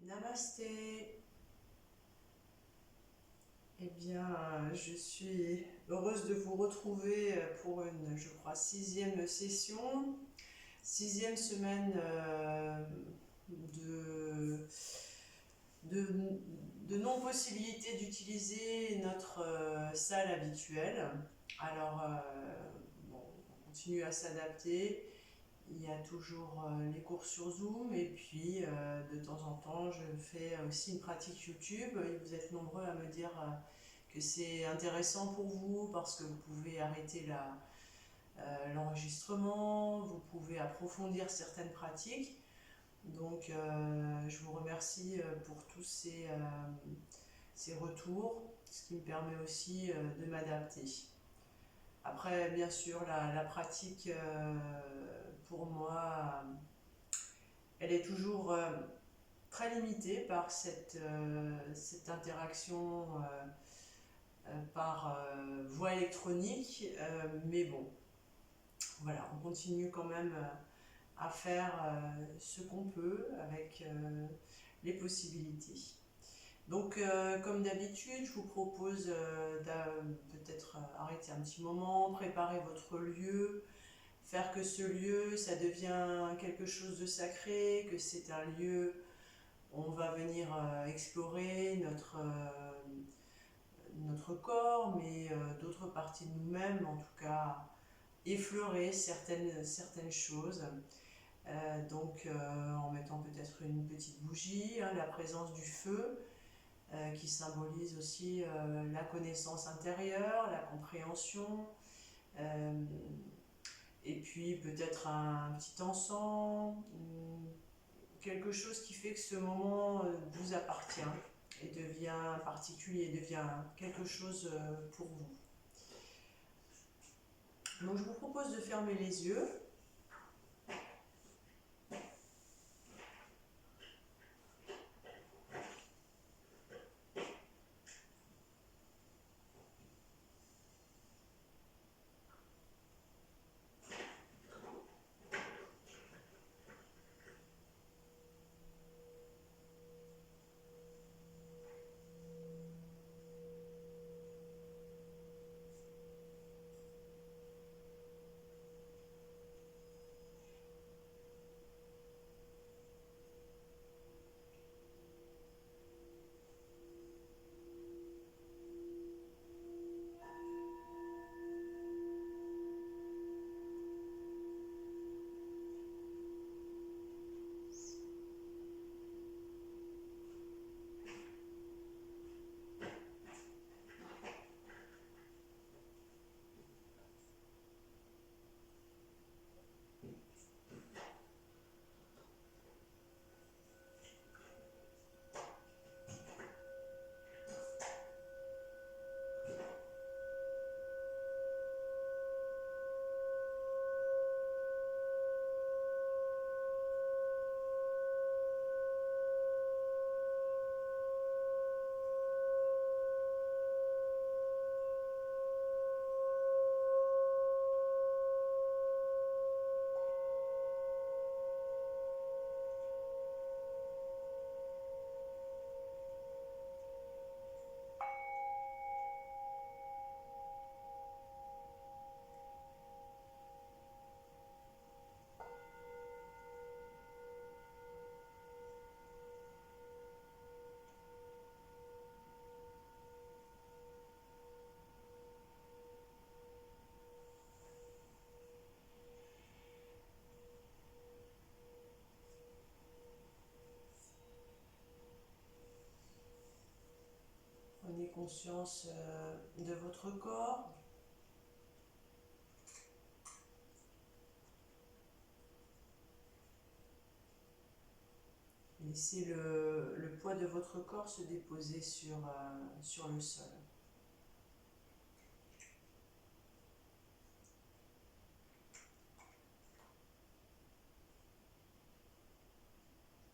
Namasté. Eh bien, je suis heureuse de vous retrouver pour une, je crois, sixième session, sixième semaine de, de, de non-possibilité d'utiliser notre salle habituelle. Alors, bon, on continue à s'adapter. Il y a toujours les cours sur Zoom et puis de temps en temps je fais aussi une pratique YouTube et vous êtes nombreux à me dire que c'est intéressant pour vous parce que vous pouvez arrêter l'enregistrement, vous pouvez approfondir certaines pratiques. Donc je vous remercie pour tous ces retours, ce qui me permet aussi de m'adapter. Après, bien sûr, la pratique, pour moi, elle est toujours très limitée par cette interaction par voie électronique. Mais bon, voilà, on continue quand même à faire ce qu'on peut avec les possibilités. Donc, comme d'habitude, je vous propose peut-être arrêter un petit moment, préparer votre lieu, faire que ce lieu, ça devient quelque chose de sacré, que c'est un lieu où on va venir explorer notre corps, mais d'autres parties de nous-mêmes, en tout cas effleurer certaines choses. En mettant peut-être une petite bougie, la présence du feu, qui symbolise aussi la connaissance intérieure, la compréhension, et puis peut-être un petit encens, quelque chose qui fait que ce moment vous appartient et devient particulier, devient quelque chose pour vous. Donc je vous propose de fermer les yeux. Prenez conscience de votre corps. Laissez le poids de votre corps se déposer sur le sol.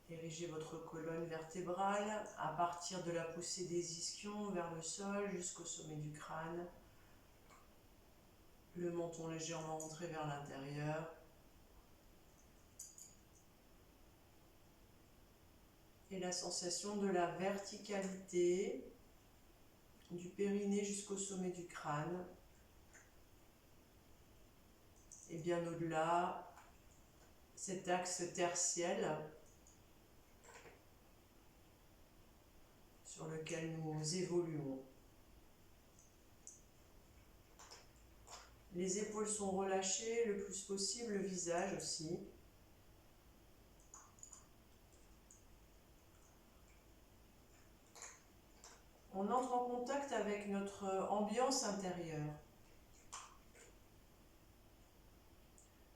Dirigez votre colonne vertébrale à partir de la poussée des ischions vers le sol jusqu'au sommet du crâne. Le menton légèrement rentré vers l'intérieur. Et la la sensation de la verticalité du périnée jusqu'au sommet du crâne. Et bien au-delà, cet axe tertiel sur lequel nous évoluons. Les épaules sont relâchées le plus possible, le visage aussi. On entre en contact avec notre ambiance intérieure.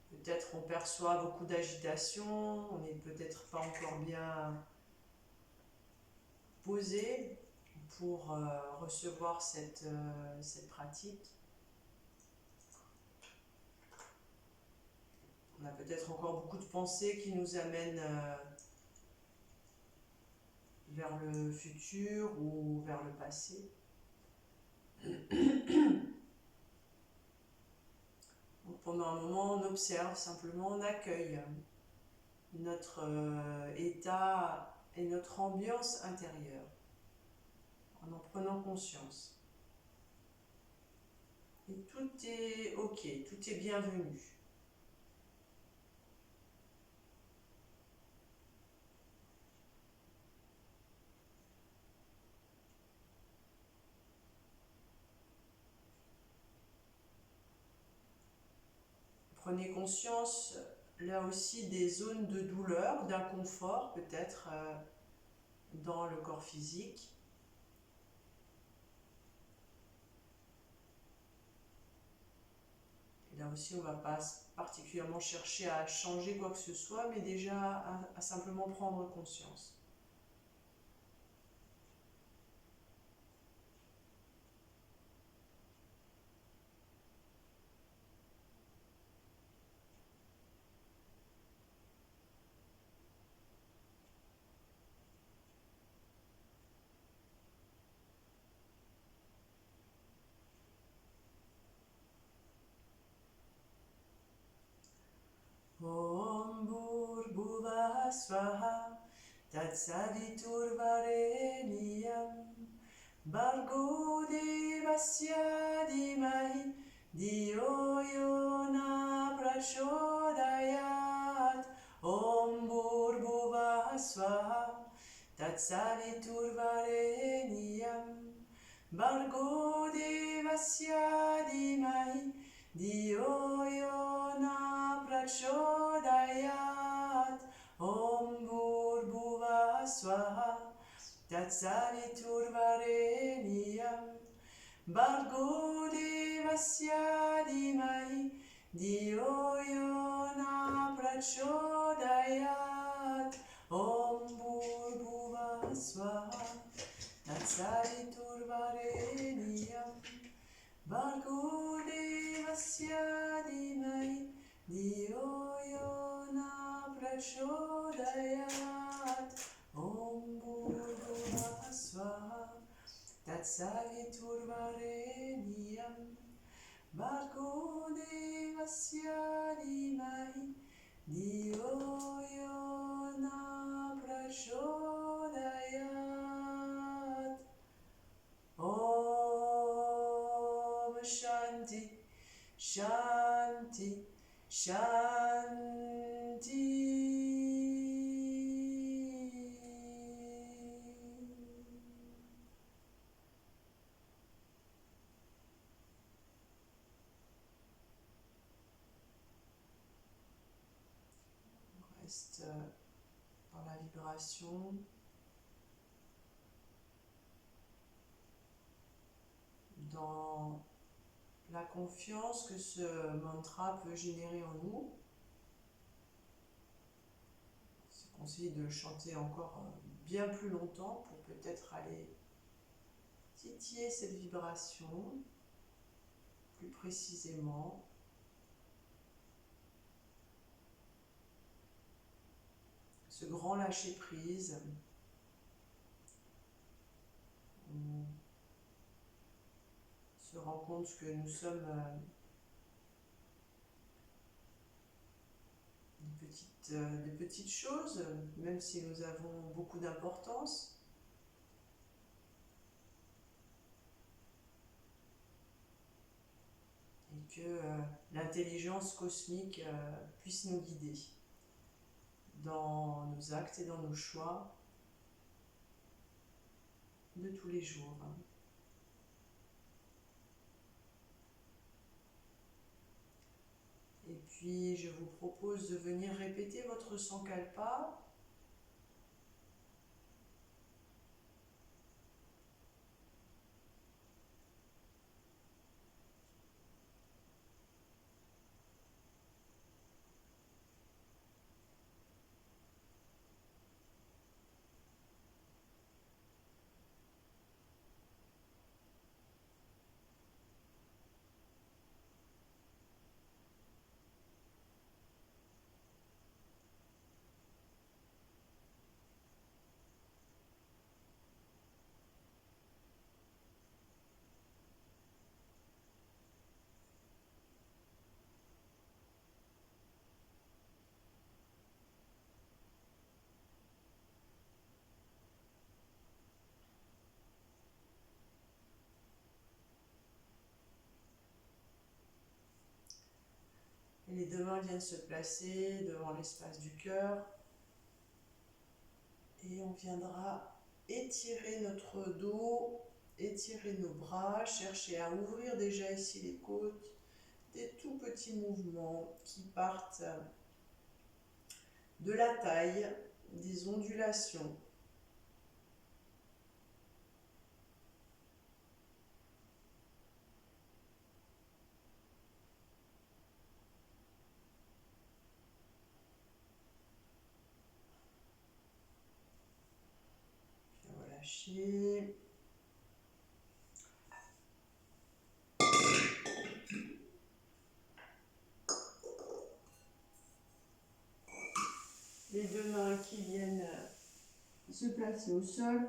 Peut-être on perçoit beaucoup d'agitation, on n'est peut-être pas encore bien posé pour recevoir cette pratique. On a peut-être encore beaucoup de pensées qui nous amènent vers le futur ou vers le passé. Donc pendant un moment, on observe simplement, on accueille notre état et notre ambiance intérieure en prenant conscience. Et tout est ok, tout est bienvenu. Prenez conscience là aussi des zones de douleur, d'inconfort peut-être dans le corps physique. Et là aussi on ne va pas particulièrement chercher à changer quoi que ce soit, mais déjà à simplement prendre conscience. Om Bhurбhuvah Swaha Tatsaviturvarenyam Bhargo Devasya Dhimahi Dhiyo Yona Prachodayat. Om Bhurбhuvah Swaha Tatsaviturvarenyam Bhargo Devasya Dhimahi Dhiyo Yona Prachodayat. Om Bhurбhuvah Swaha Tatsaviturvarenyam Bhargo Devasya Dhimahi Dhiyo Yona Prachodayat. Om Bhurбhuvah Swaha Tatsaviturvarenyam Bhargo Devasya Dhimahi Dhiyo Yona Prachodayat. Om Bhurбhuvah Swaha Tatsaviturvarenyam Bhargo Devasya Dhimahi Dhiyo Yona Prachodayat. Om Shanti, Shanti, Shanti. On reste dans la vibration. Dans la confiance que ce mantra peut générer en nous. C'est conseillé de le chanter encore bien plus longtemps pour peut-être aller titiller cette vibration plus précisément. Ce grand lâcher-prise. On se rend compte que nous sommes une des petites choses, même si nous avons beaucoup d'importance. Et que l'intelligence cosmique puisse nous guider dans nos actes et dans nos choix de tous les jours. Et puis je vous propose de venir répéter votre Sankalpa. Et les deux mains viennent se placer devant l'espace du cœur. Et on viendra étirer notre dos, étirer nos bras, chercher à ouvrir déjà ici les côtes, des tout petits mouvements qui partent de la taille, des ondulations. Puis on va lâcher. Les deux mains qui viennent se placer au sol,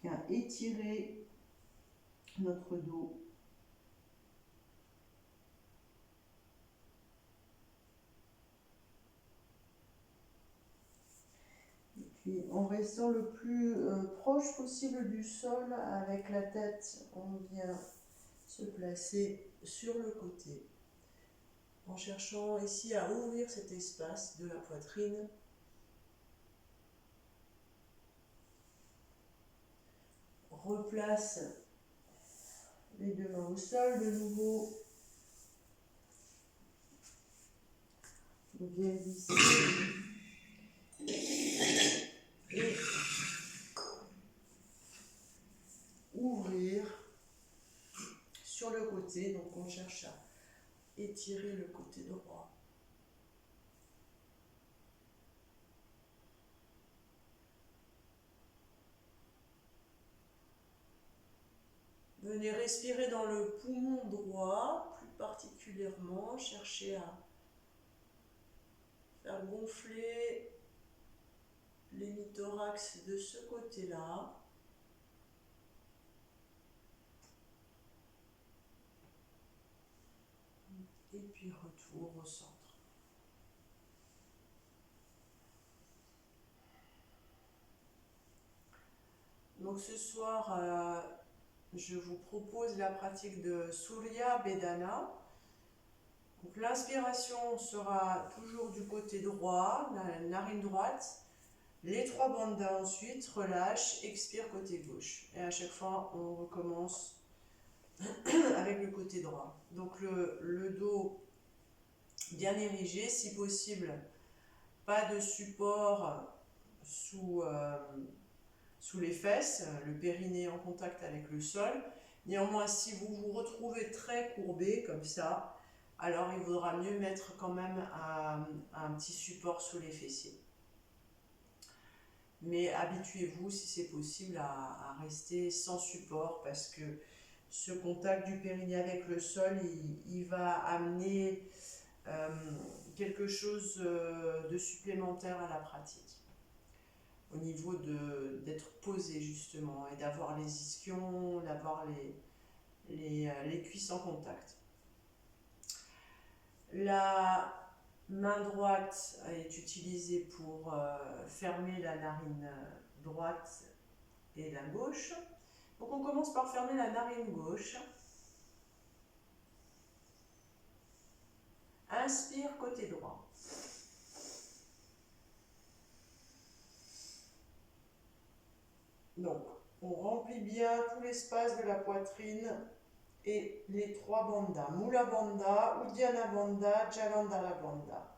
bien étirer notre dos. Et puis en restant le plus proche possible du sol avec la tête, on vient se placer sur le côté. En cherchant ici à ouvrir cet espace de la poitrine. Replace les deux mains au sol de nouveau. On vient visser et ouvrir sur le côté. Donc on cherche à étirer le côté droit. Venez respirer dans le poumon droit, plus particulièrement. Cherchez à faire gonfler l'hémithorax de ce côté-là. Et puis retour au centre. Donc ce soir, je vous propose la pratique de Surya Bedana. Donc l'inspiration sera toujours du côté droit, la narine droite. Les trois bandas ensuite, relâche, expire côté gauche. Et à chaque fois, on recommence avec le côté droit. Donc le dos bien érigé, si possible, pas de support sous les fesses, le périnée en contact avec le sol. Néanmoins, si vous vous retrouvez très courbé comme ça, alors il vaudra mieux mettre quand même un petit support sous les fessiers. Mais habituez-vous, si c'est possible, à rester sans support parce que ce contact du périnée avec le sol, il va amener quelque chose de supplémentaire à la pratique. Au niveau d'être posé justement et d'avoir les ischions, d'avoir les cuisses en contact. La Main droite est utilisée pour fermer la narine droite et la gauche. Donc on commence par fermer la narine gauche. Inspire côté droit. Donc on remplit bien tout l'espace de la poitrine et les 3 bandhas. Mula Bandha, Uddiyana Bandha, Jalandhara Bandha.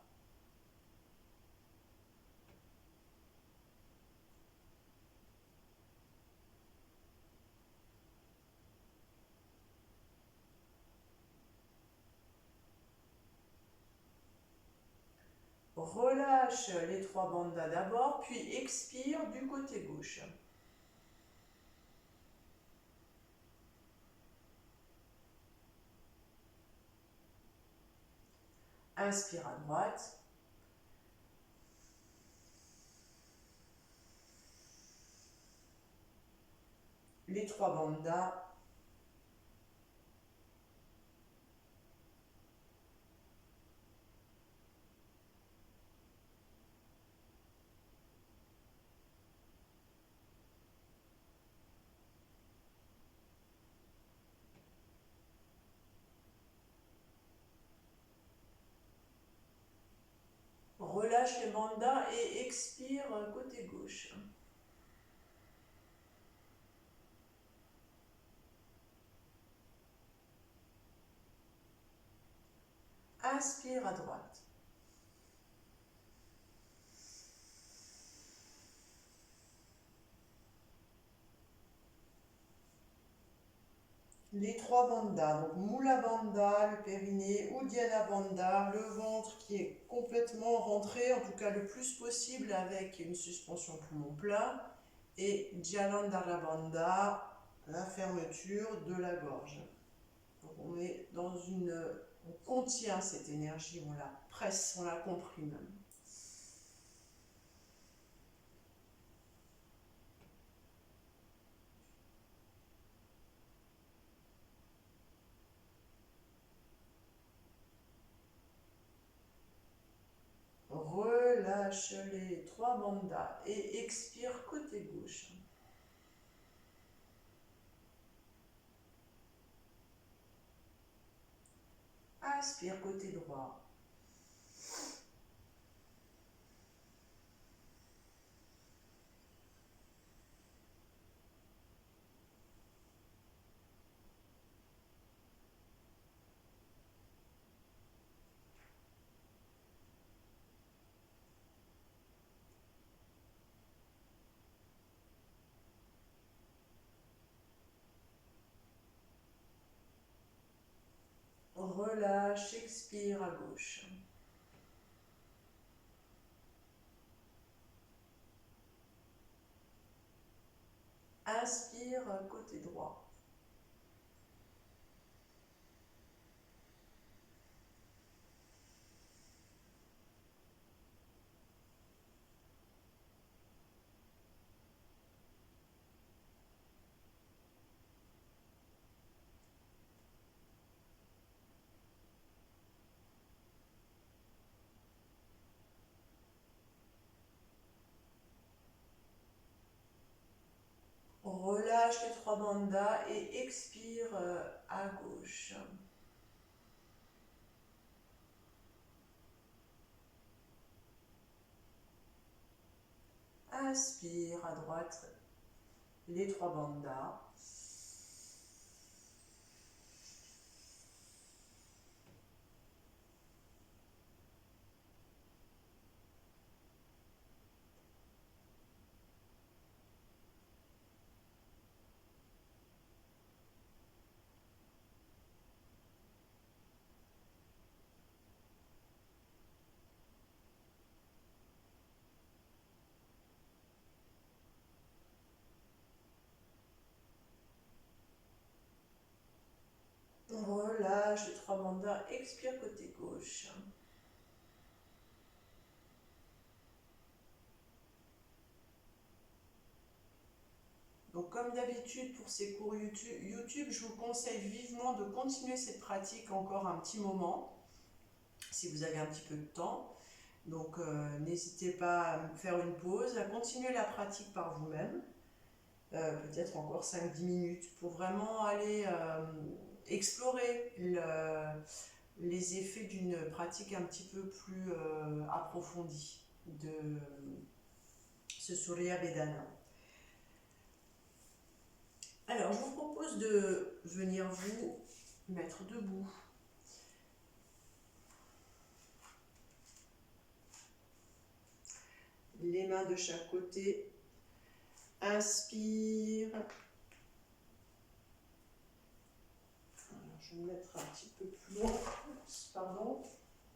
Relâche les 3 bandhas d'abord, puis expire du côté gauche. Inspire à droite. Les 3 bandhas. Relâche les bandhas et expire côté gauche. Inspire à droite. Les 3 bandhas, donc Mula Bandha, le périnée, Uddiyana Bandha, le ventre qui est complètement rentré, en tout cas le plus possible avec une suspension poumon plein, et Jalandhara Bandha, la fermeture de la gorge. Donc on est dans on contient cette énergie, on la presse, on la comprime. Relâche les 3 bandhas et expire côté gauche. Inspire côté droit. Relâche, expire à gauche. Inspire côté droit. Relâche les 3 bandhas et expire à gauche. Inspire à droite les 3 bandhas. Relâche les 3 bandhas, expire côté gauche. Donc comme d'habitude pour ces cours YouTube, je vous conseille vivement de continuer cette pratique encore un petit moment. si vous avez un petit peu de temps. Donc n'hésitez pas à faire une pause, à continuer la pratique par vous-même, peut-être encore 5-10 minutes, pour vraiment aller explorer les effets d'une pratique un petit peu plus approfondie de ce Surya Vedana. Alors, je vous propose de venir vous mettre debout. Les mains de chaque côté. Inspire. Alors, je vais me mettre un petit peu plus loin.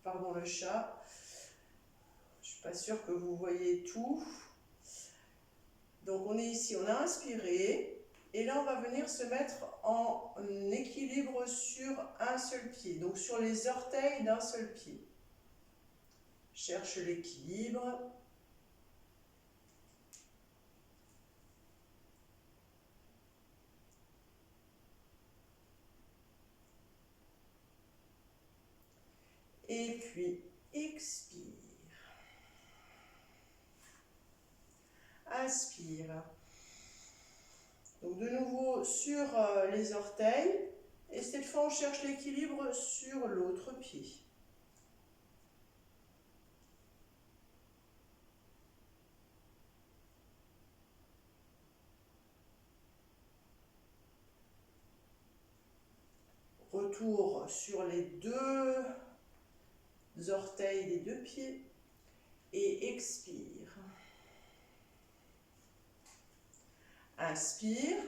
Pardon le chat. Je ne suis pas sûre que vous voyez tout. Donc, on est ici, on a inspiré. Et là, on va venir se mettre en équilibre sur un seul pied, donc sur les orteils d'un seul pied. Cherche l'équilibre. Et puis, expire. Inspire. Donc de nouveau sur les orteils, et cette fois on cherche l'équilibre sur l'autre pied. Retour sur les deux orteils des deux pieds et expire. Inspire.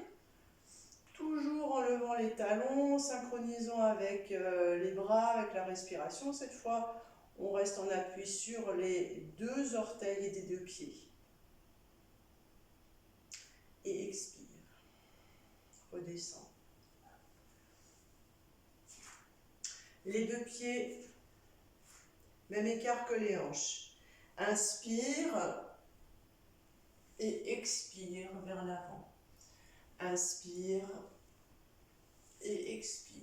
Toujours en levant les talons, synchronisant avec les bras, avec la respiration. Cette fois, on reste en appui sur les deux orteils des deux pieds. Et expire. Redescend. Les deux pieds, même écart que les hanches. Inspire et expire vers l'avant. Inspire et expire.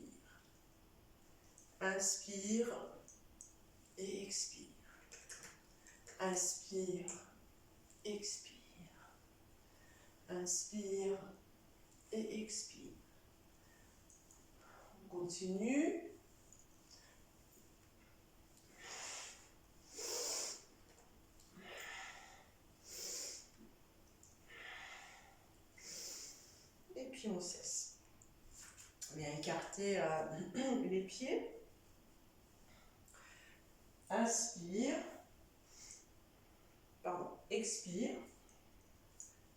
Inspire et expire. Inspire, expire. Inspire et expire. On continue. Et puis on cesse. Bien écarter les pieds. Inspire. Pardon, expire.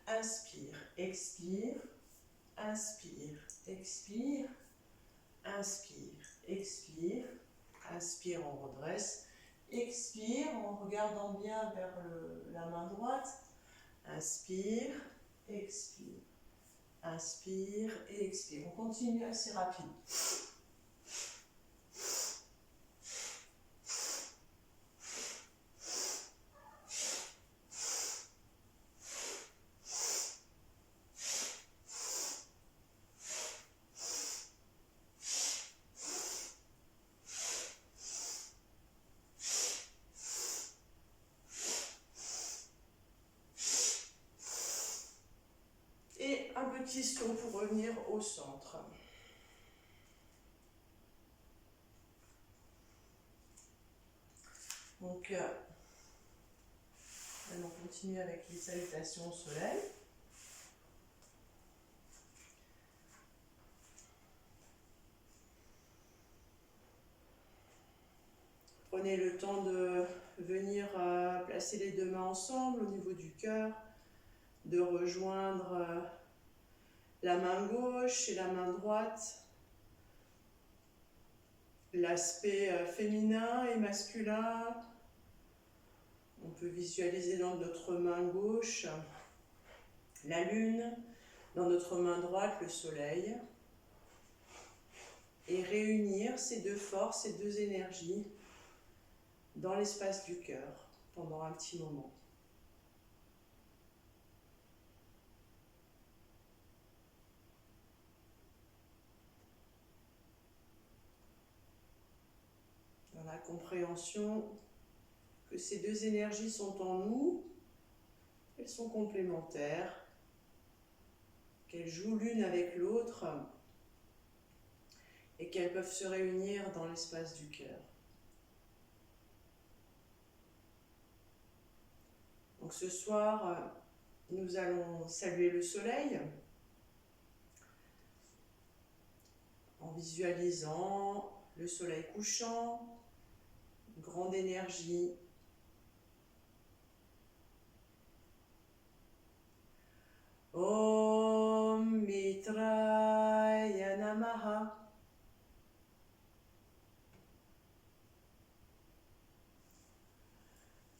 Inspire, expire. Inspire, expire. Inspire, expire. Inspire, on redresse. Expire en regardant bien vers la main droite. Inspire, expire. Inspire et expire. On continue assez rapide. Petit saut pour revenir au centre. Donc, on continue avec les salutations au soleil. Prenez le temps de venir placer les deux mains ensemble au niveau du cœur, de rejoindre la main gauche et la main droite, l'aspect féminin et masculin. On peut visualiser dans notre main gauche la lune, dans notre main droite le soleil, et réunir ces deux forces, ces deux énergies dans l'espace du cœur pendant un petit moment. Dans la compréhension que ces deux énergies sont en nous, elles sont complémentaires, qu'elles jouent l'une avec l'autre et qu'elles peuvent se réunir dans l'espace du cœur. Donc ce soir, nous allons saluer le soleil en visualisant le soleil couchant, une grande énergie. Om Mitraya Namaha.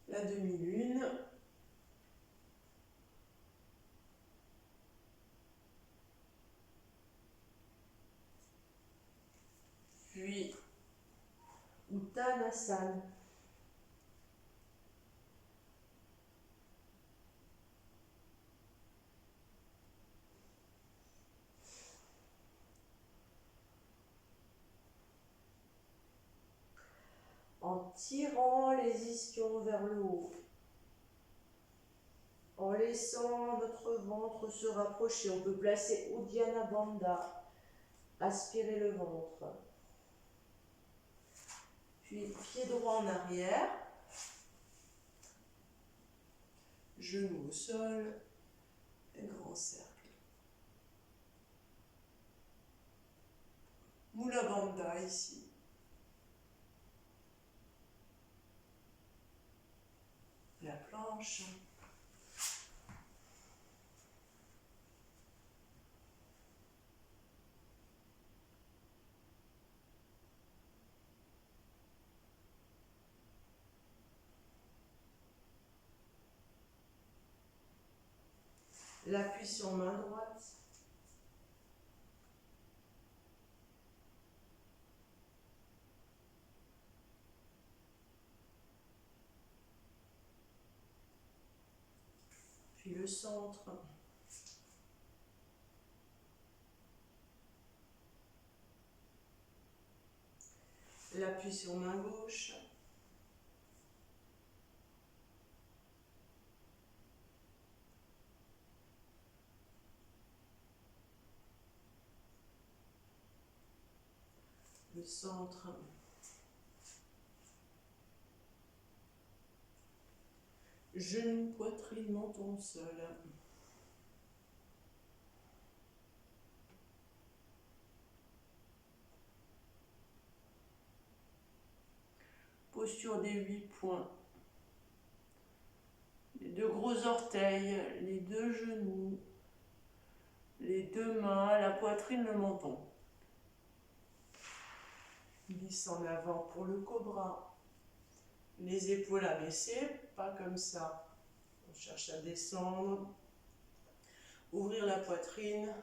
La demi-lune. Puis Uttanasana. En tirant les ischions vers le haut, en laissant notre ventre se rapprocher, on peut placer Uddiyana Bandha, aspirer le ventre. Puis pied droit en arrière, genou au sol, et grand cercle. Mula Bandha ici. La planche. L'appui sur main droite. Puis le centre. L'appui sur main gauche. Le centre. Genou, poitrine, menton au sol. Posture des 8 points. Les deux gros orteils, les deux genoux, les deux mains, la poitrine, le menton. Glisse en avant pour le cobra. Les épaules abaissées, pas comme ça. On cherche à descendre. Ouvrir la poitrine.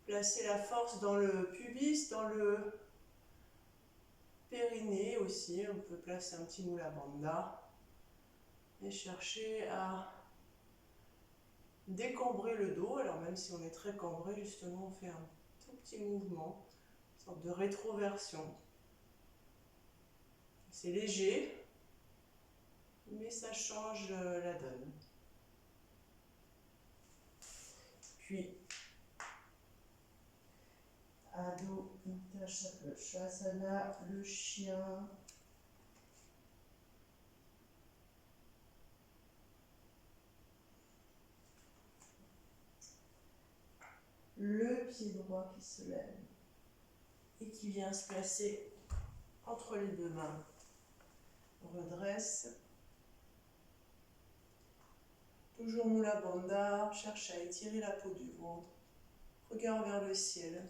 Placer la force dans le pubis, dans le périnée aussi. On peut placer un petit Mula Bandha. Et chercher à décambrer le dos. Alors même si on est très cambré, justement, on fait un tout petit mouvement, une sorte de rétroversion. C'est léger, mais ça change la donne. Puis, Adho Uttanasana, le chien. Le pied droit qui se lève et qui vient se placer entre les deux mains. On redresse. Toujours Mula Bandha, cherche à étirer la peau du ventre. Regard vers le ciel.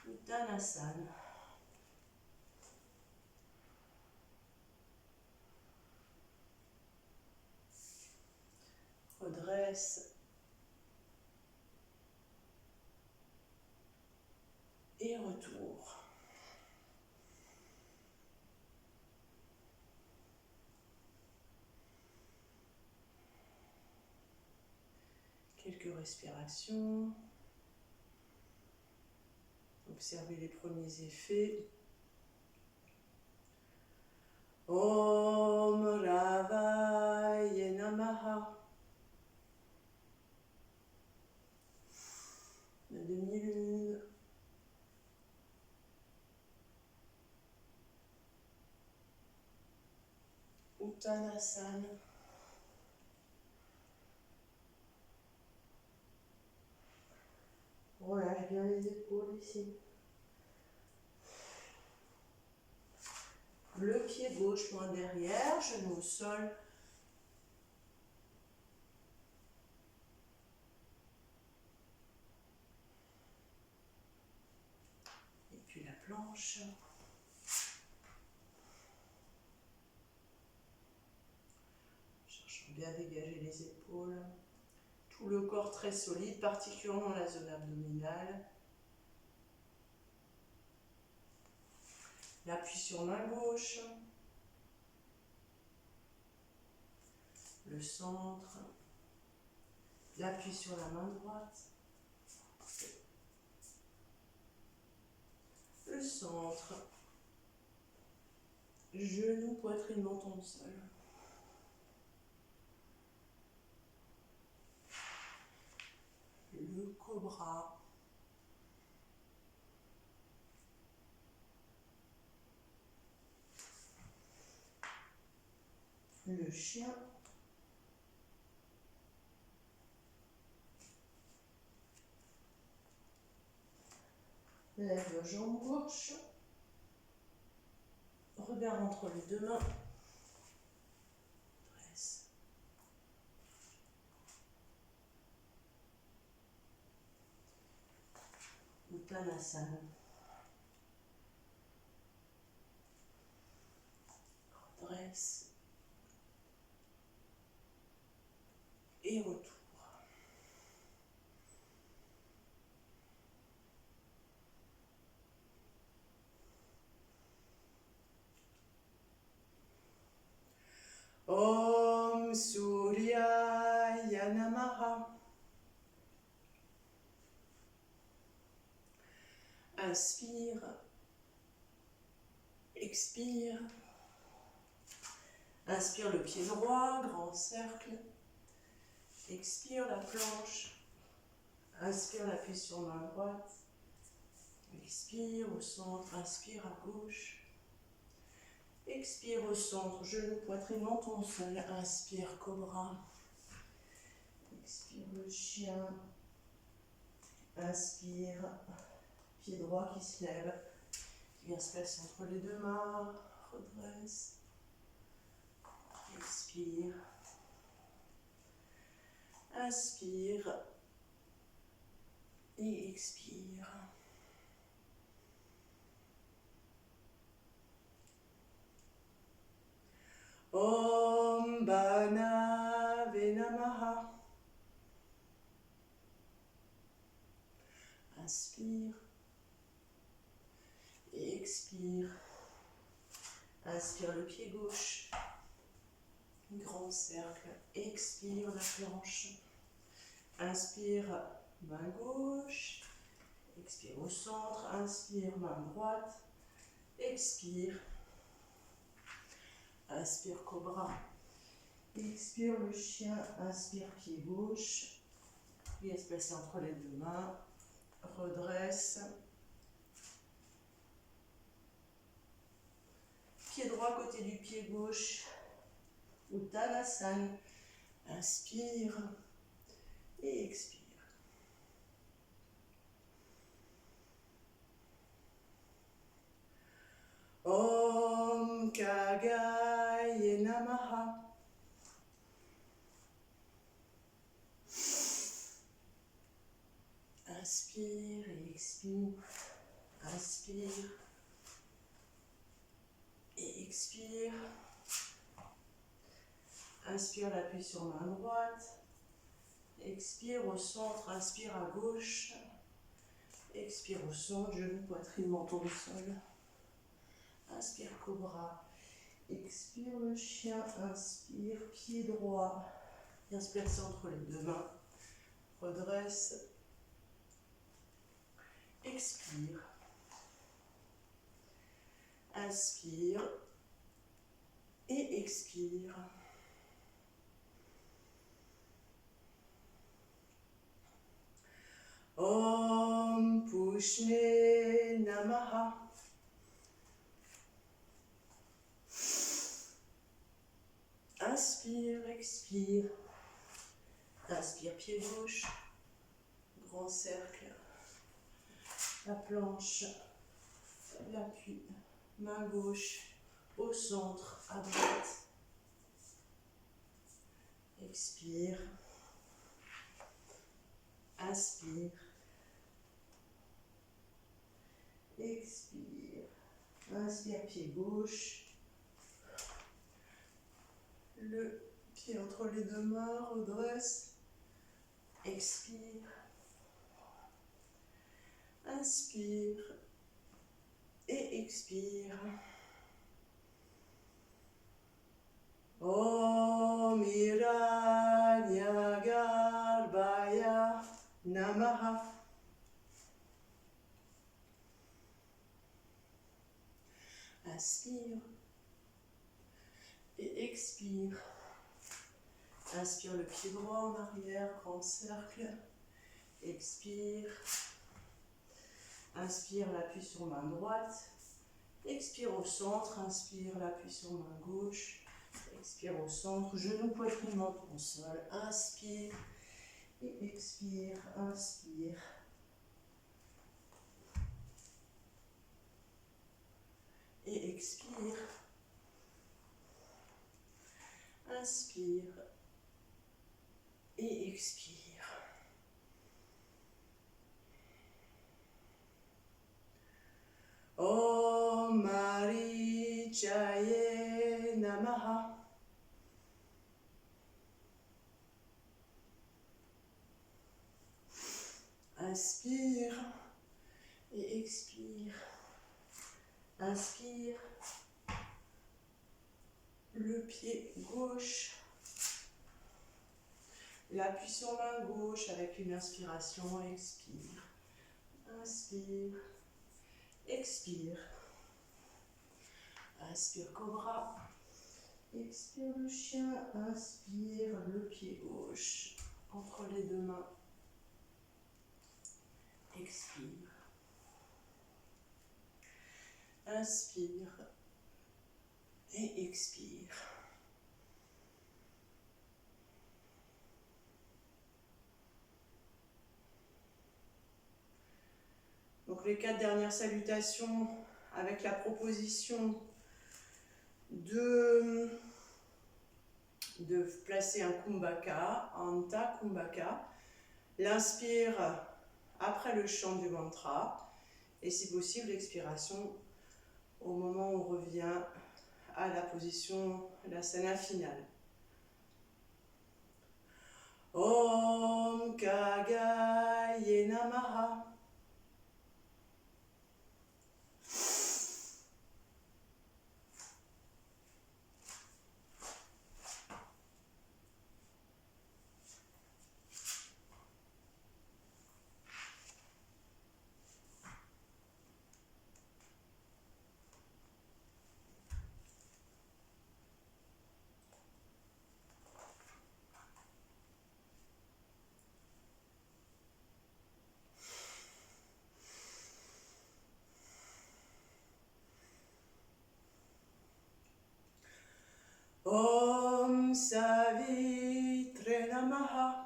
Uttanasana. Redresse. Et retour. Quelques respirations. Observez les premiers effets. Om Ravaya Namaha. La demi-lune. Uttanasana. Relâche bien les épaules ici. Le pied gauche loin derrière, genou au sol. Et puis la planche. Cherchons bien à dégager les épaules. Tout le corps très solide, particulièrement la zone abdominale. L'appui sur main gauche. Le centre. L'appui sur la main droite. Le centre. Genou, poitrine, menton au sol. Le cobra. Le chien. Lève la jambe gauche. Regard entre les deux mains. Dresse. Uttanasana. Redresse. Et retour. Om Suryaya Namaha. Inspire. Expire. Inspire le pied droit, grand cercle. Expire la planche. Inspire l'appui sur main droite. Expire au centre, inspire à gauche. Expire au centre, genou, poitrine, menton au sol. Inspire, cobra. Expire le chien. Inspire, pied droit qui se lève, qui vient se placer entre les deux mains. Redresse. Expire. Inspire. Et expire. Om Banave Namaha. Inspire. Et expire. Inspire le pied gauche. Grand cercle. Expire la planche. Inspire, main gauche. Expire au centre. Inspire, main droite. Expire. Inspire, cobra. Expire le chien. Inspire, pied gauche. Pied se placer entre les deux mains. Redresse. Pied droit côté du pied gauche. Uttanasana. Inspire et expire. Om Kagaya Namaha. Inspire et expire. Inspire et expire. Inspire, l'appui sur main droite. Expire au centre, inspire à gauche. Expire au centre, genou, poitrine, menton au sol. Inspire, cobra. Expire le chien, inspire, pied droit. Viens se placer entre les deux mains. Redresse. Expire. Inspire. et expire. Om Pushne Namaha. Inspire, expire. Inspire, pied gauche. Grand cercle. La planche. L'appui. Main gauche. Au centre, à droite. Expire. Inspire. Expire. Inspire, pied gauche. Le pied entre les deux mains, redresse. Expire. Inspire. Et expire. Om Hiranyagarbhaya Namaha. Inspire et expire. Inspire le pied droit en arrière, grand cercle. Expire. Inspire, l'appui sur main droite. Expire au centre. Inspire, l'appui sur main gauche. Expire au centre, genou, poitrine, menton au sol. Inspire et expire. Inspire. Et expire. Inspire et expire. Om Marichaye Namaha. Inspire et expire. Inspire. Le pied gauche. L'appui sur main gauche avec une inspiration. Expire. Inspire. Expire. Inspire cobra. Expire le chien. Inspire le pied gauche entre les deux mains. Expire. Inspire. Et expire. Donc les 4 dernières salutations avec la proposition de placer un Kumbhaka, Anta Kumbhaka. L'inspire après le chant du mantra et si possible l'expiration au moment où on revient à la position, l'asana finale. Om Kagaye Namaha. Om Savitre Namaha.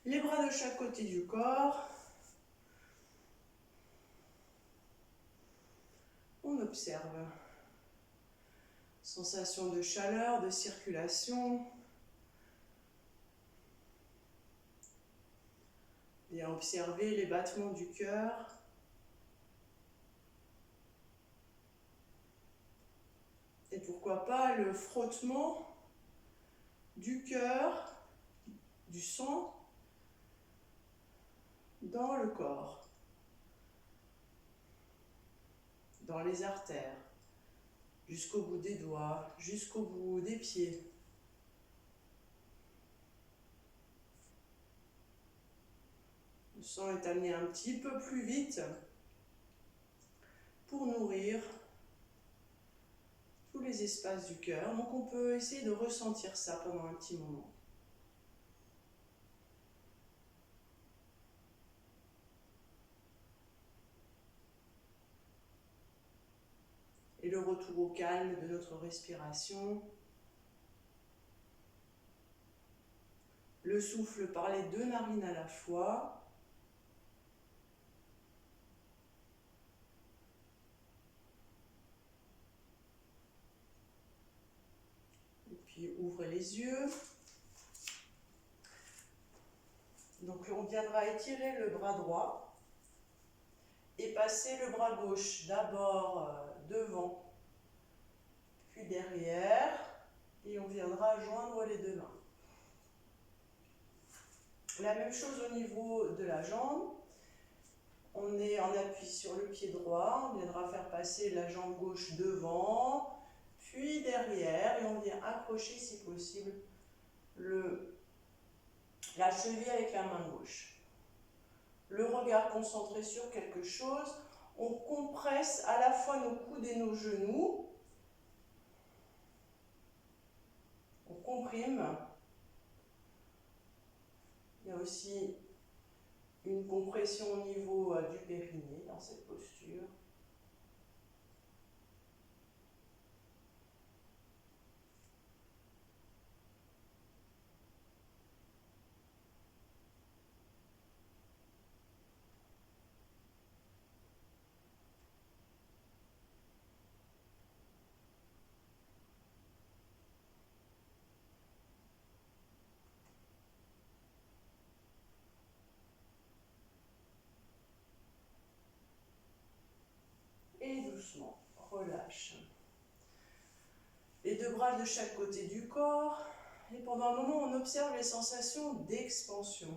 Les bras de chaque côté du corps. On observe. Sensation de chaleur, de circulation. Et observer les battements du cœur. Et pourquoi pas le frottement du cœur, du sang dans le corps, dans les artères, jusqu'au bout des doigts, jusqu'au bout des pieds. Le sang est amené un petit peu plus vite pour nourrir tous les espaces du cœur. Donc on peut essayer de ressentir ça pendant un petit moment. Et le retour au calme de notre respiration. Le souffle par les 2 narines à la fois. Et puis ouvrez les yeux. Donc on viendra étirer le bras droit et passer le bras gauche d'abord devant, puis derrière, et on viendra joindre les 2 mains. La même chose au niveau de la jambe. On est en appui sur le pied droit, on viendra faire passer la jambe gauche devant, puis derrière, et on vient accrocher si possible la cheville avec la main gauche. Le regard concentré sur quelque chose, on compresse à la fois nos coudes et nos genoux, on comprime. Il y a aussi une compression au niveau du périnée dans cette posture. Et doucement, relâche. Les 2 bras de chaque côté du corps. Et pendant un moment, on observe les sensations d'expansion,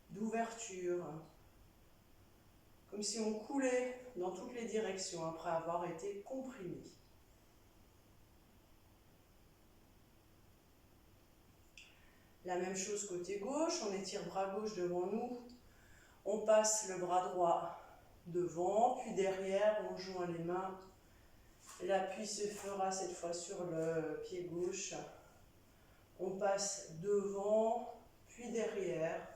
d'ouverture, comme si on coulait dans toutes les directions après avoir été comprimé. La même chose côté gauche, on étire bras gauche devant nous, on passe le bras droit devant, puis derrière, on joint les mains. L'appui se fera cette fois sur le pied gauche. On passe devant, puis derrière.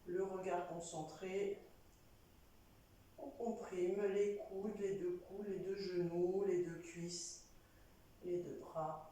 Le regard concentré. On comprime les coudes, les 2 coudes, les 2 genoux, les 2 cuisses, les 2 bras.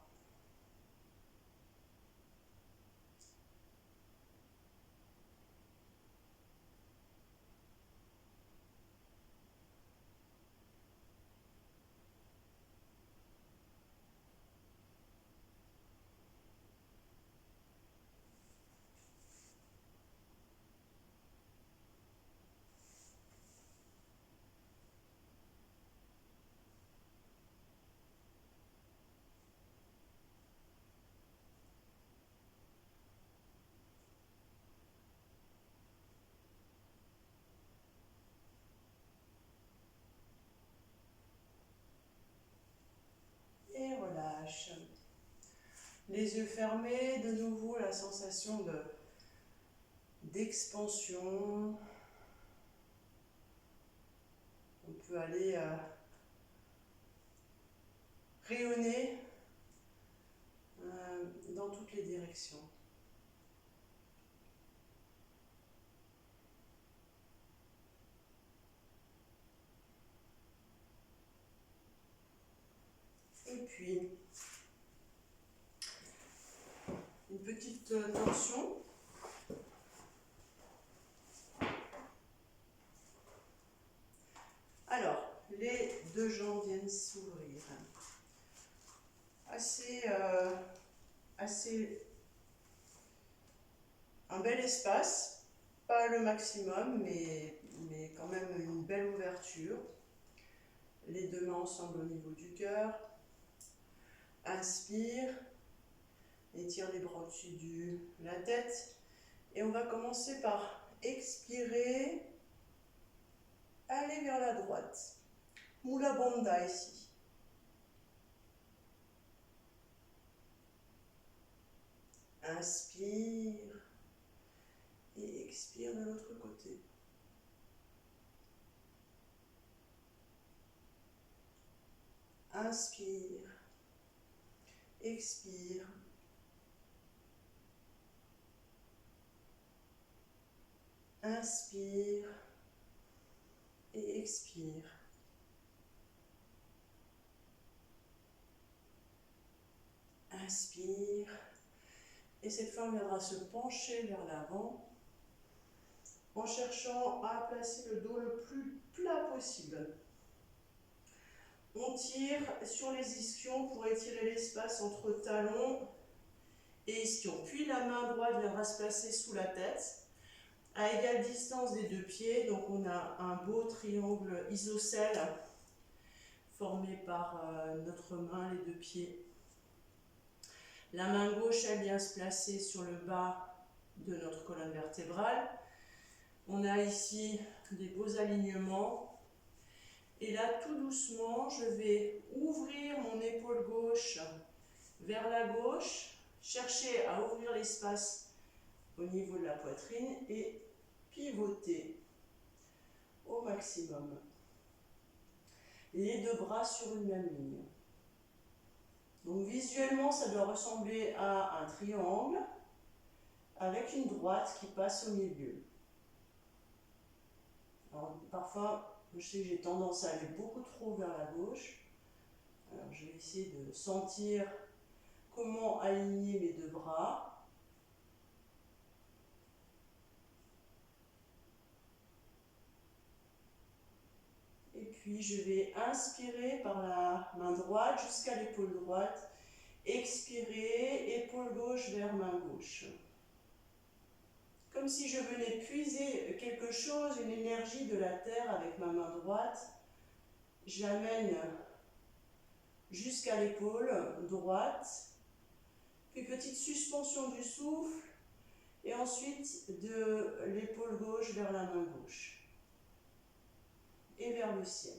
Et relâche. Les yeux fermés, de nouveau la sensation d'expansion. On peut aller rayonner dans toutes les directions. Et puis, petite tension. Alors, les deux jambes viennent s'ouvrir. Assez un bel espace, pas le maximum, mais quand même une belle ouverture. Les deux mains ensemble au niveau du cœur. Inspire, étire les bras au-dessus de la tête. Et on va commencer par expirer, aller vers la droite. Mula Bandha ici. Inspire et expire de l'autre côté. Inspire, expire. Inspire et expire. Inspire. Et cette fois, on viendra se pencher vers l'avant en cherchant à placer le dos le plus plat possible. On tire sur les ischions pour étirer l'espace entre talons et ischions. Puis la main droite viendra se placer sous la tête, à égale distance des deux pieds. Donc on a un beau triangle isocèle formé par notre main, les deux pieds. La main gauche, elle vient se placer sur le bas de notre colonne vertébrale. On a ici des beaux alignements. Et là, tout doucement, je vais ouvrir mon épaule gauche vers la gauche, chercher à ouvrir l'espace au niveau de la poitrine et pivoter au maximum. Les deux bras sur une même ligne. Donc visuellement, ça doit ressembler à un triangle avec une droite qui passe au milieu. Alors, parfois, je sais que j'ai tendance à aller beaucoup trop vers la gauche. Alors, je vais essayer de sentir comment aligner mes deux bras. Et puis, je vais inspirer par la main droite jusqu'à l'épaule droite. Expirer, épaule gauche vers main gauche. Comme si je venais puiser quelque chose, une énergie de la terre avec ma main droite. J'amène jusqu'à l'épaule droite. Puis petite suspension du souffle. Et ensuite de l'épaule gauche vers la main gauche. Et vers le ciel.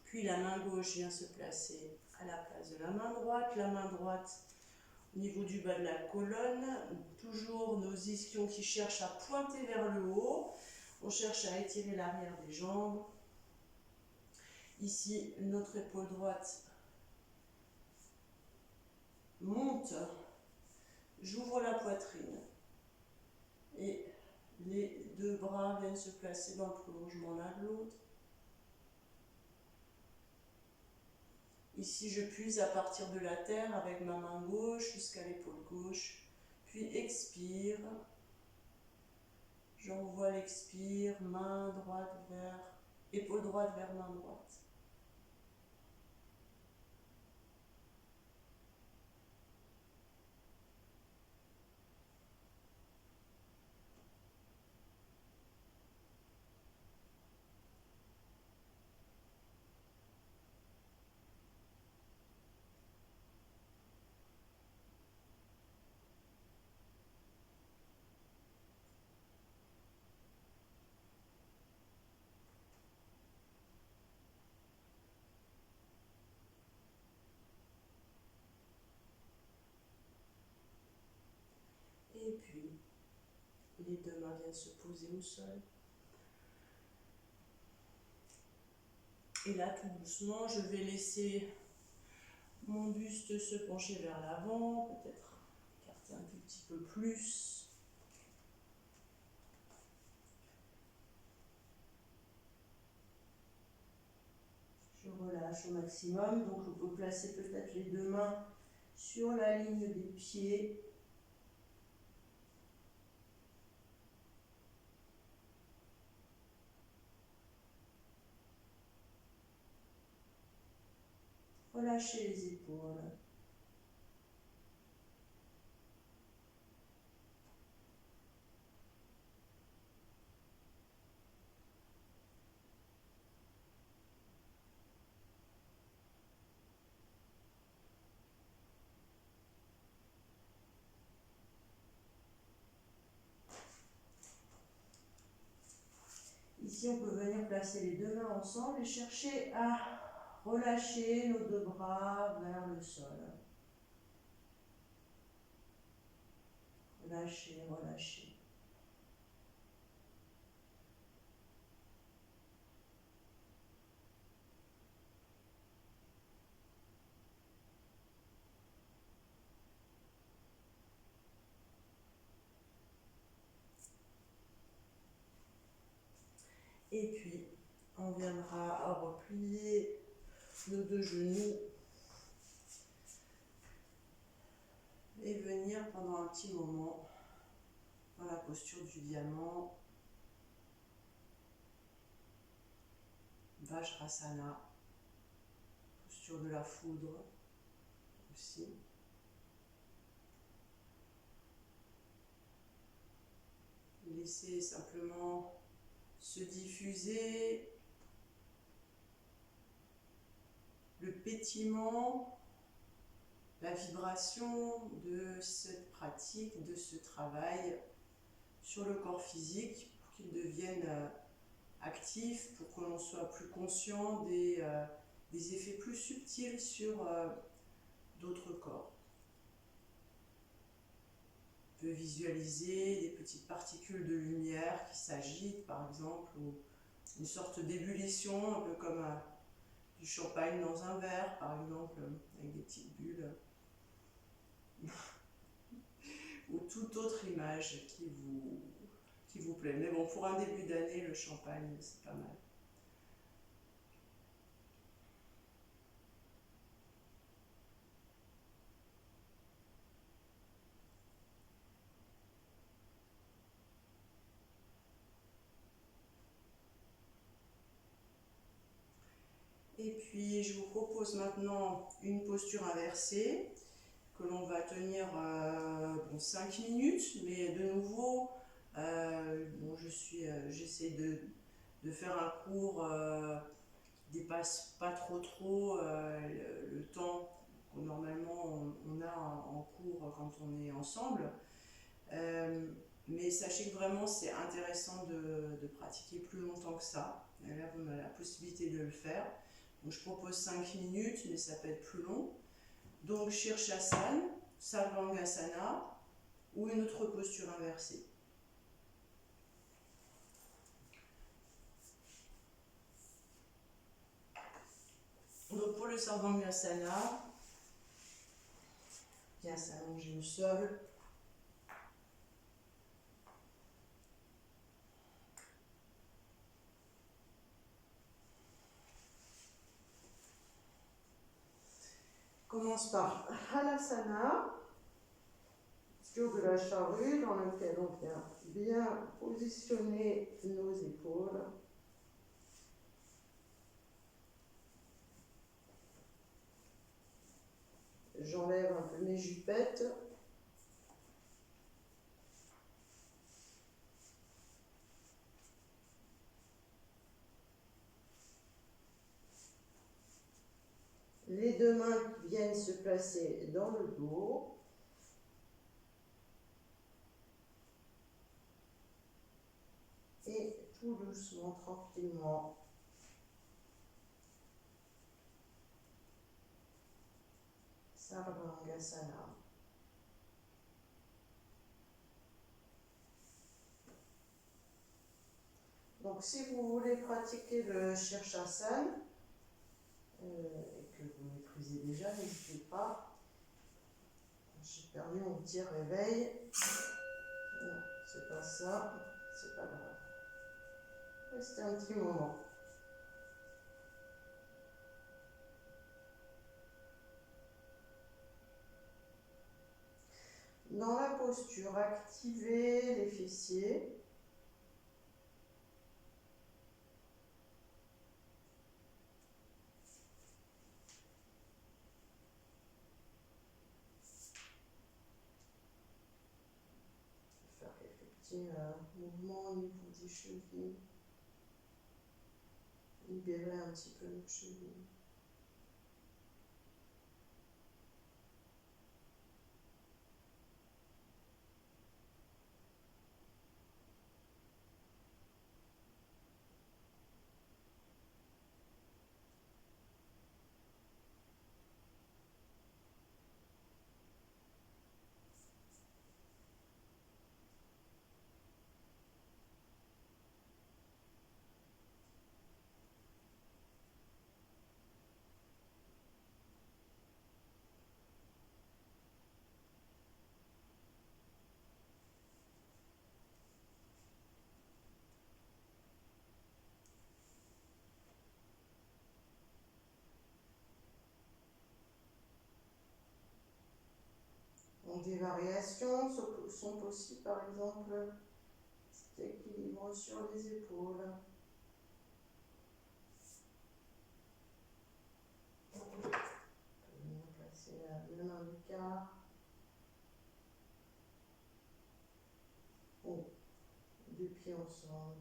Puis la main gauche vient se placer à la place de la main droite au niveau du bas de la colonne, toujours nos ischions qui cherchent à pointer vers le haut, on cherche à étirer l'arrière des jambes. Ici, notre épaule droite monte, j'ouvre la poitrine et les deux bras viennent se placer dans le prolongement l'un de l'autre. Ici, je puise à partir de la terre avec ma main gauche jusqu'à l'épaule gauche, puis expire. J'envoie l'expire, main droite vers, épaule droite vers main droite. se poser au sol. Et là, tout doucement, je vais laisser mon buste se pencher vers l'avant, peut-être écarter un tout petit peu plus. Je relâche au maximum, donc on peut placer peut-être les deux mains sur la ligne des pieds. Relâchez les épaules. Ici, on peut venir placer les deux mains ensemble et chercher à relâcher nos deux bras vers le sol. Relâchez, relâchez. Et puis, on viendra replier nos deux genoux et venir pendant un petit moment dans la posture du diamant, Vajrasana, posture de la foudre aussi. Laissez simplement se diffuser le pétillement, la vibration de cette pratique, de ce travail sur le corps physique pour qu'il devienne actif, pour que l'on soit plus conscient des effets plus subtils sur d'autres corps. On peut visualiser des petites particules de lumière qui s'agitent par exemple, ou une sorte d'ébullition, un peu comme du champagne dans un verre par exemple, avec des petites bulles. Ou toute autre image qui vous plaît. Mais bon, pour un début d'année, le champagne, c'est pas mal. Et puis, je vous propose maintenant une posture inversée que l'on va tenir 5 minutes, mais de nouveau, j'essaie de faire un cours qui dépasse pas trop le temps que normalement on a en cours quand on est ensemble. Mais sachez que vraiment c'est intéressant de pratiquer plus longtemps que ça. Et là, vous avez la possibilité de le faire. Donc, je propose 5 minutes, mais ça peut être plus long. Donc, Shirshasana, Sarvangasana ou une autre posture inversée. Donc, pour le Sarvangasana, bien s'allonger au sol. Commence par Halasana, posture de la charrue dans laquelle on vient bien positionner nos épaules. J'enlève un peu mes jupettes. Les deux mains viennent se placer dans le dos. Et tout doucement, tranquillement, Sarvangasana. Donc si vous voulez pratiquer le Shirshasana et que vous maîtrisez déjà, n'hésitez pas. J'ai perdu mon petit réveil. Non, c'est pas ça, c'est pas grave. Restez un petit moment. Dans la posture, activez les fessiers. Faire quelques petits mouvements au niveau des chevilles. Libérer un petit peu nos chevilles. Donc des variations sont possibles, par exemple, cet équilibre sur les épaules. Venir placer la main du quart. Ou deux pieds ensemble.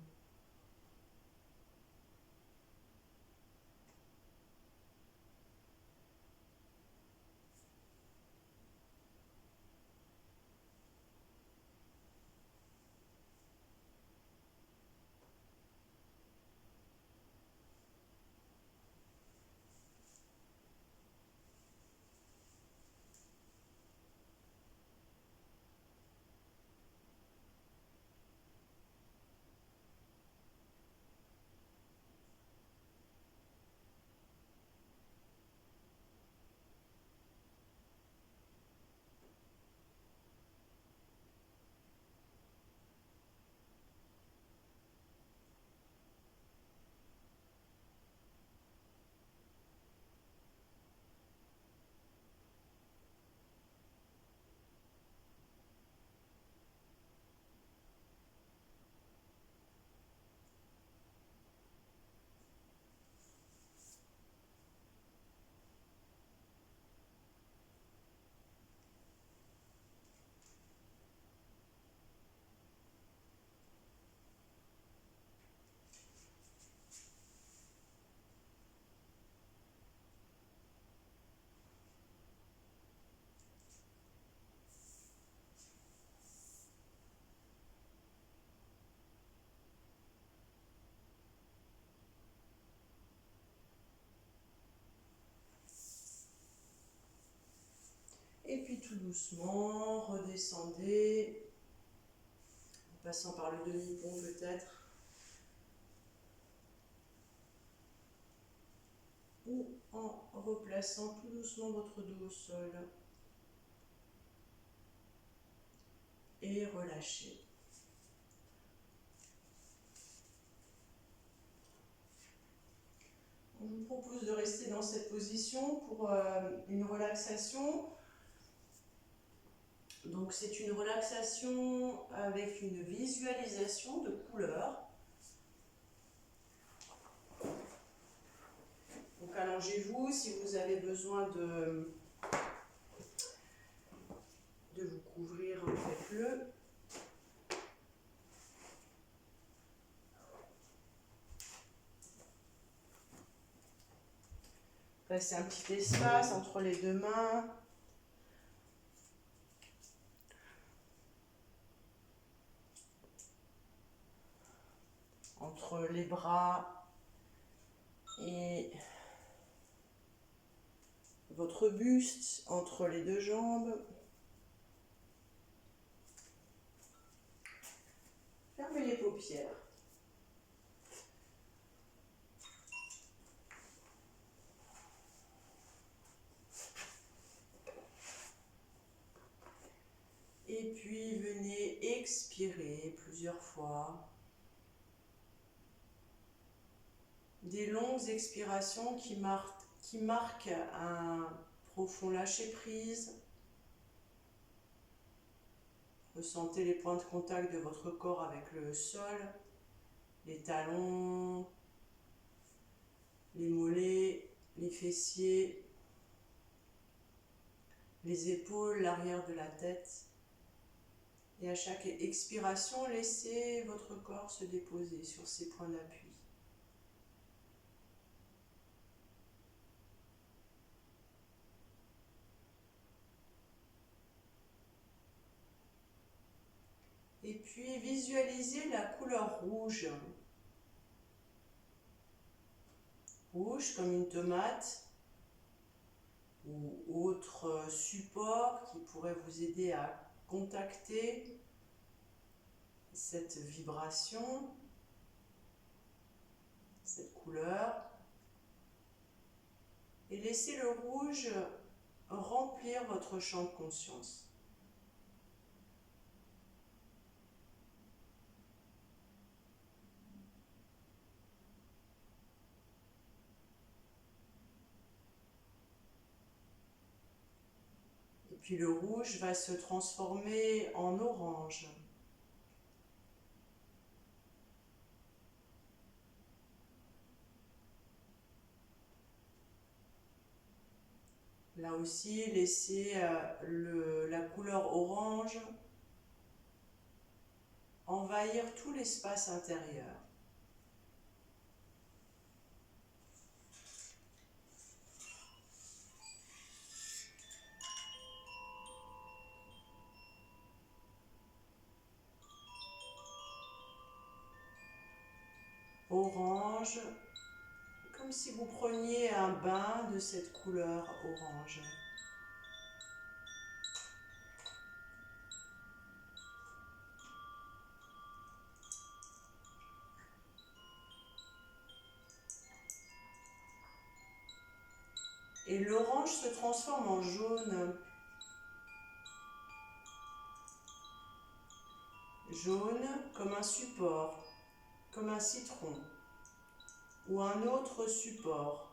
Et puis tout doucement, redescendez, en passant par le demi-pont peut-être, ou en replaçant tout doucement votre dos au sol. Et relâchez. On vous propose de rester dans cette position pour une relaxation. Donc c'est une relaxation avec une visualisation de couleurs. Donc allongez-vous si vous avez besoin de vous couvrir, faites-le. Laissez un petit espace entre les deux mains. Entre les bras et votre buste, entre les deux jambes. Fermez les paupières. Et puis venez expirer plusieurs fois. Des longues expirations qui marquent un profond lâcher-prise. Ressentez les points de contact de votre corps avec le sol, les talons, les mollets, les fessiers, les épaules, l'arrière de la tête. Et à chaque expiration, laissez votre corps se déposer sur ces points d'appui. Et puis visualisez la couleur rouge. Rouge comme une tomate ou autre support qui pourrait vous aider à contacter cette vibration, cette couleur. Et laissez le rouge remplir votre champ de conscience. Puis le rouge va se transformer en orange. Là aussi, laissez la couleur orange envahir tout l'espace intérieur. Orange, comme si vous preniez un bain de cette couleur orange. Et l'orange se transforme en jaune. Jaune comme un support, comme un citron ou un autre support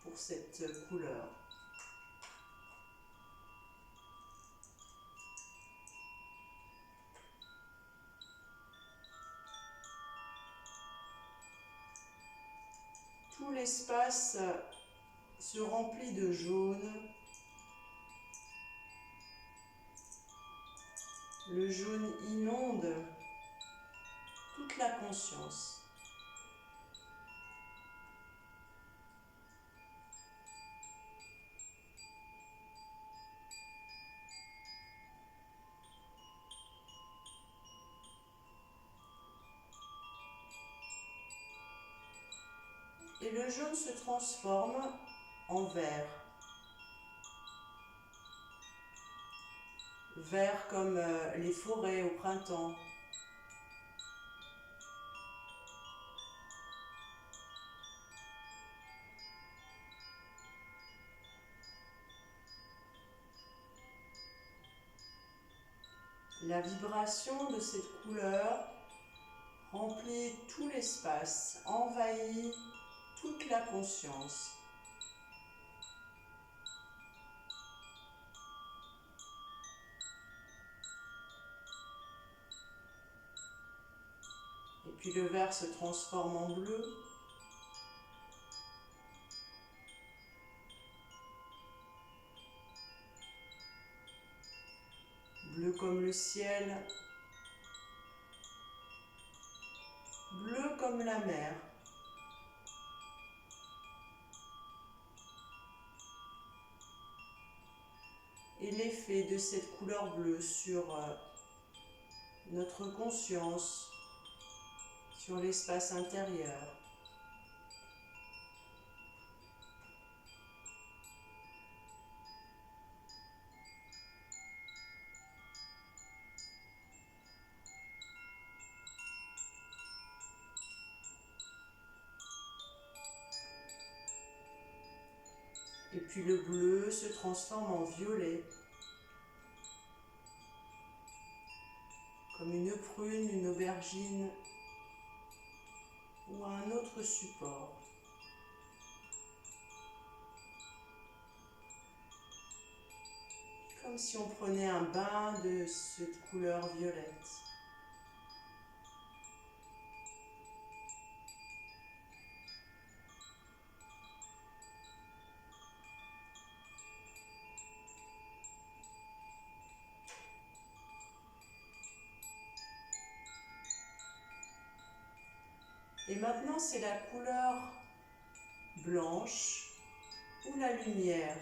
pour cette couleur. Tout l'espace se remplit de jaune. Le jaune inonde toute la conscience. Et le jaune se transforme en vert. Vert comme les forêts au printemps. La vibration de cette couleur remplit tout l'espace, envahit toute la conscience. Et puis le vert se transforme en bleu. Bleu comme le ciel. Bleu comme la mer. Et l'effet de cette couleur bleue sur notre conscience, sur l'espace intérieur. Et puis le bleu se transforme en violet. comme une prune, une aubergine ou un autre support. Comme si on prenait un bain de cette couleur violette. Et maintenant, c'est la couleur blanche ou la lumière.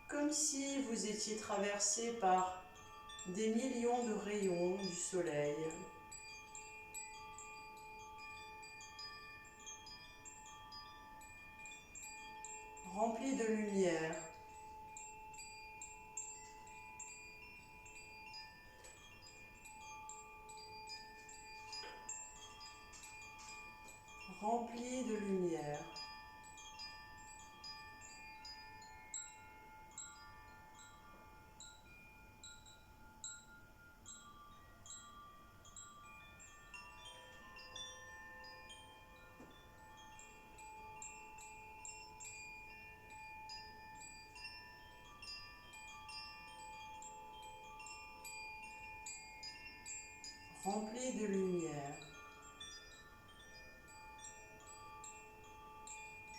Comme si vous étiez traversé par des millions de rayons du soleil. Remplis de lumière. Remplis de lumière. Remplis de lumière.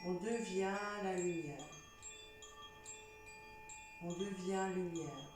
On devient la lumière. On devient lumière.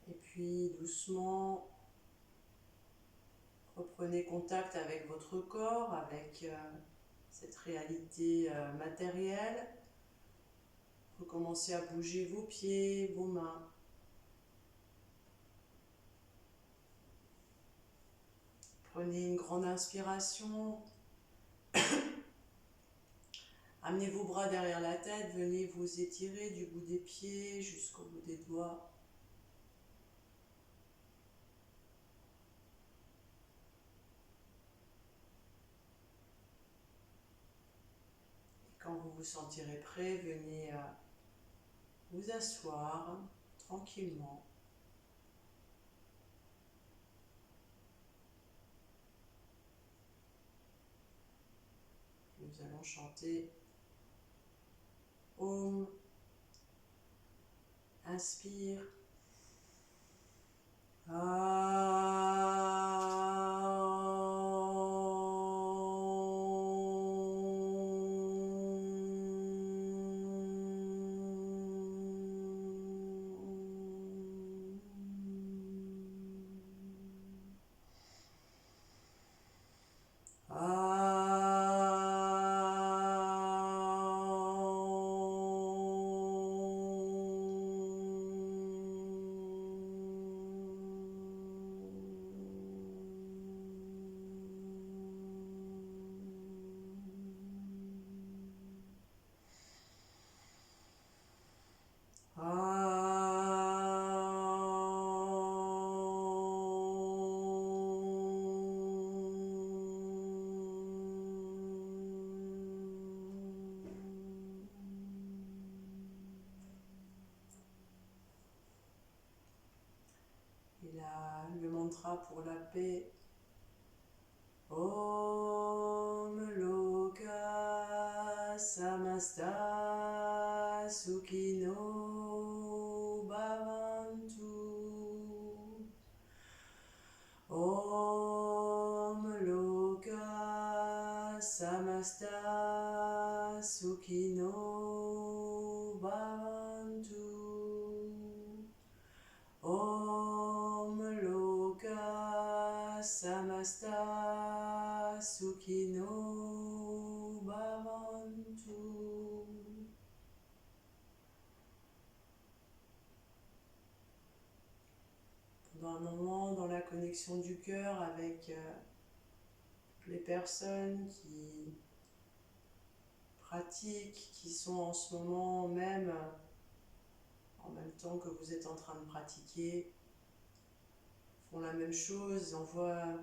Et puis doucement, reprenez contact avec votre corps, avec cette réalité matérielle. Recommencez à bouger vos pieds, vos mains. Prenez une grande inspiration. Amenez vos bras derrière la tête, venez vous étirer du bout des pieds jusqu'au bout des doigts. Et quand vous vous sentirez prêt, venez vous asseoir tranquillement. Nous allons chanter Om. Inspire. pour la paix. Om Loka Samasta Sukhino Bhavantu. Om Loka Samasta Sukhino Bhavantu. Om Loka Samasta Sukhino Bhavantu. Pendant un moment, dans la connexion du cœur avec les personnes qui pratiquent, qui sont en ce moment même, en même temps que vous êtes en train de pratiquer, font la même chose, envoient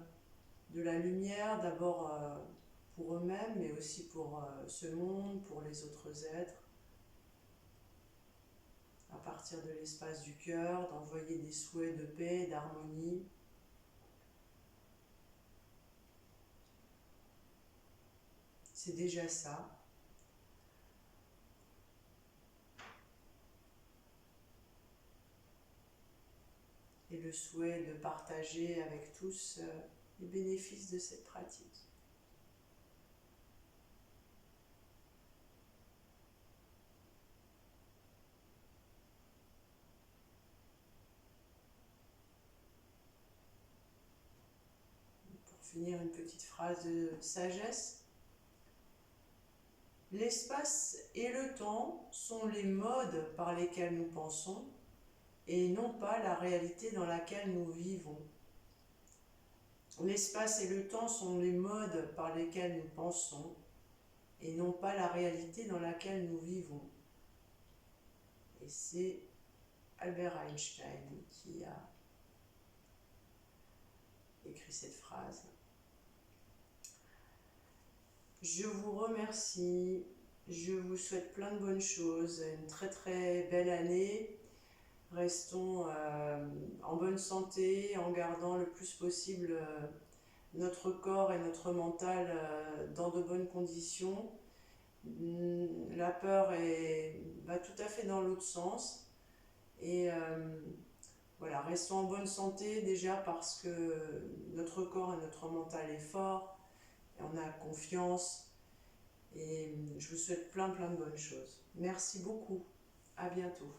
de la lumière d'abord pour eux-mêmes, mais aussi pour ce monde, pour les autres êtres, à partir de l'espace du cœur, d'envoyer des souhaits de paix, d'harmonie. C'est déjà ça. Et le souhait de partager avec tous les bénéfices de cette pratique. Pour finir, une petite phrase de sagesse. L'espace et le temps sont les modes par lesquels nous pensons et non pas la réalité dans laquelle nous vivons. L'espace et le temps sont les modes par lesquels nous pensons et non pas la réalité dans laquelle nous vivons. Et c'est Albert Einstein qui a écrit cette phrase. Je vous remercie, je vous souhaite plein de bonnes choses, une très très belle année. Restons en bonne santé, en gardant le plus possible notre corps et notre mental dans de bonnes conditions. La peur va tout à fait dans l'autre sens. Et voilà, restons en bonne santé déjà parce que notre corps et notre mental est fort, et on a confiance. Et je vous souhaite plein de bonnes choses. Merci beaucoup. À bientôt.